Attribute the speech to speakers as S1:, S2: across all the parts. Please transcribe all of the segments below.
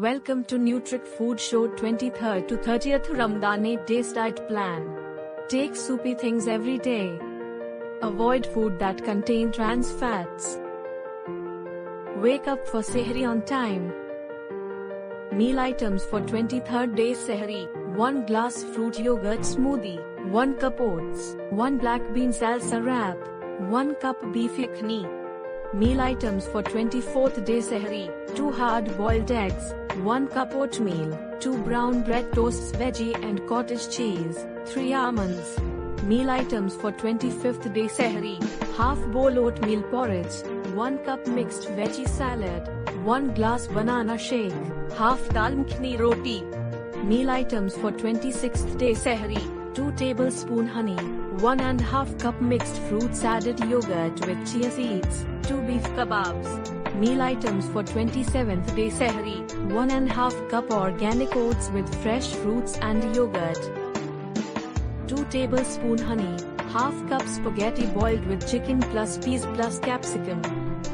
S1: Welcome to Nutric Food Show 23rd to 30th Ramadan 8 days diet plan. Take soupy things every day. Avoid food that contain trans fats. Wake up for Sehri on time. Meal items for 23rd day Sehri: 1 glass fruit yogurt smoothie, 1 cup oats, 1 black bean salsa wrap, 1 cup beef yakni. Meal items for 24th day Sehri: 2 hard-boiled eggs, 1 cup oatmeal, 2 brown bread toasts veggie and cottage cheese, 3 almonds. Meal items for 25th day Sehri: half bowl oatmeal porridge, 1 cup mixed veggie salad, 1 glass banana shake, half dal makhani roti. Meal items for 26th day Sehri: 2 tablespoon honey, 1.5 cup mixed fruits added yogurt with chia seeds, 2 beef kebabs. Meal items for 27th day Sehri: 1.5 cup organic oats with fresh fruits and yogurt, 2 tablespoon honey, half cup spaghetti boiled with chicken plus peas plus capsicum.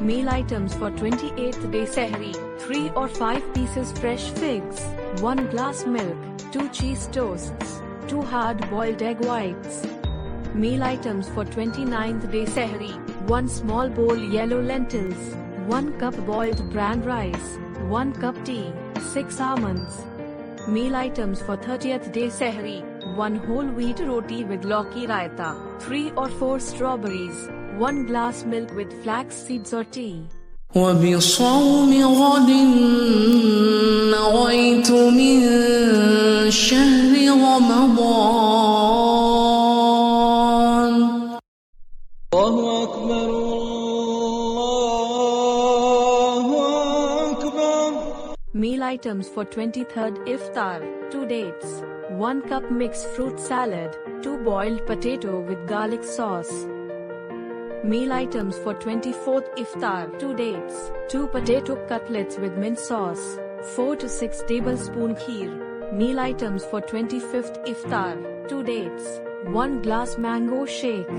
S1: Meal items for 28th day Sehri: 3 or 5 pieces fresh figs, 1 glass milk, 2 cheese toasts, 2 hard-boiled egg whites. Meal items for 29th day Sehri: 1 small bowl yellow lentils, 1 cup boiled bran rice, 1 cup tea, 6 almonds. Meal items for 30th day Sehri: 1 whole wheat roti with lauki raita, 3 or 4 strawberries, 1 glass milk with flax seeds or tea.
S2: وبصوم غد نويت من شهر رمضان. الله أكبر الله أكبر.
S1: Meal items for 23rd Iftar: 2 dates, 1 cup mixed fruit salad, 2 boiled potato with garlic sauce. Meal items for 24th Iftar: 2 dates, 2 potato cutlets with mint sauce, 4 to 6 tablespoon kheer. Meal items for 25th Iftar: 2 dates, 1 glass mango shake,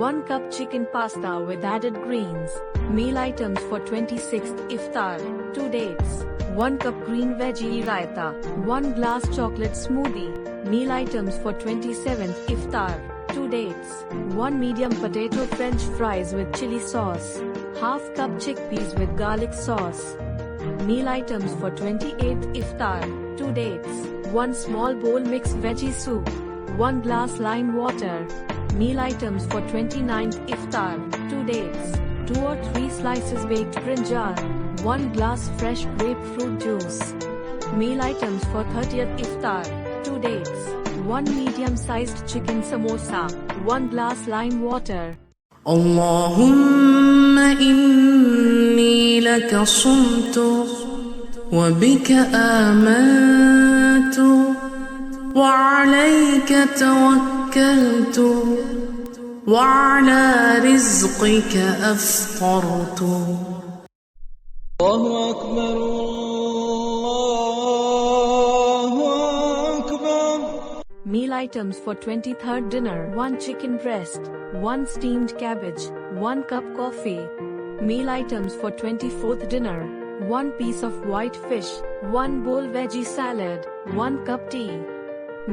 S1: 1 cup chicken pasta with added greens. Meal items for 26th Iftar: 2 dates, 1 cup green veggie raita, 1 glass chocolate smoothie. Meal items for 27th Iftar: 2 dates, 1 medium potato french fries with chili sauce, half cup chickpeas with garlic sauce. Meal items for 28th Iftar: 2 dates, 1 small bowl mixed veggie soup, 1 glass lime water. Meal items for 29th Iftar: 2 dates, 2 or 3 slices baked brinjal, 1 glass fresh grapefruit juice. Meal items for 30th Iftar: 2 dates, 1 medium-sized chicken samosa, 1 glass lime water.
S2: اللهم إني لك صمت وبك آمنت وعليك توكلت وعلى رزقك أفطرت. الله أكبر الله أكبر.
S1: Meal items for 23rd dinner: 1 chicken breast, 1 steamed cabbage, 1 cup coffee. Meal items for 24th dinner: 1 piece of white fish, 1 bowl veggie salad, 1 cup tea.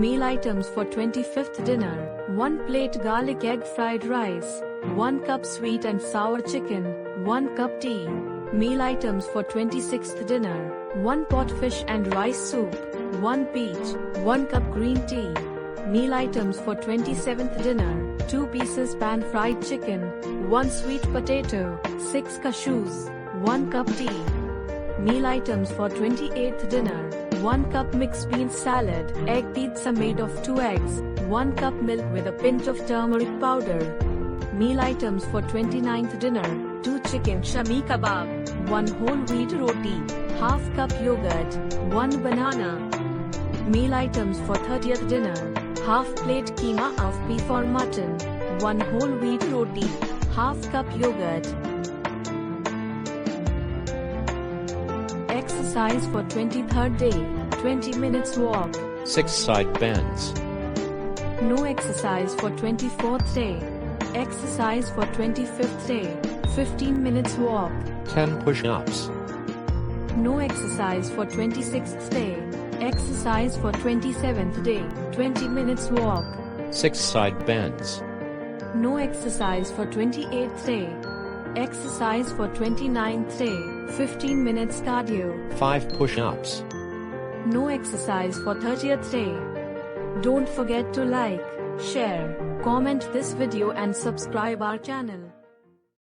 S1: Meal items for 25th dinner: 1 plate garlic egg fried rice, 1 cup sweet and sour chicken, 1 cup tea. Meal items for 26th dinner: 1 pot fish and rice soup, 1 peach, 1 cup green tea. Meal items for 27th dinner: 2 pieces pan-fried chicken, 1 sweet potato, 6 cashews, 1 cup tea. Meal items for 28th dinner: 1 cup mixed beans salad, egg pizza made of 2 eggs, 1 cup milk with a pinch of turmeric powder. Meal items for 29th dinner: 2 chicken shami kebab, 1 whole wheat roti, half cup yogurt, 1 banana. Meal items for 30th dinner: half plate keema of beef or mutton, 1 whole wheat roti, half cup yogurt. Exercise for 23rd day: 20 minutes walk,
S3: 6 side bends.
S1: No exercise for 24th day. Exercise for 25th day: 15 minutes walk,
S3: 10 push-ups.
S1: No exercise for 26th day. Exercise for 27th day. 20 minutes walk.
S3: 6 side bends.
S1: No exercise for 28th day. Exercise for 29th day. 15 minutes cardio.
S3: 5 push-ups.
S1: No exercise for 30th day. Don't forget to like, share, comment this video and subscribe our channel.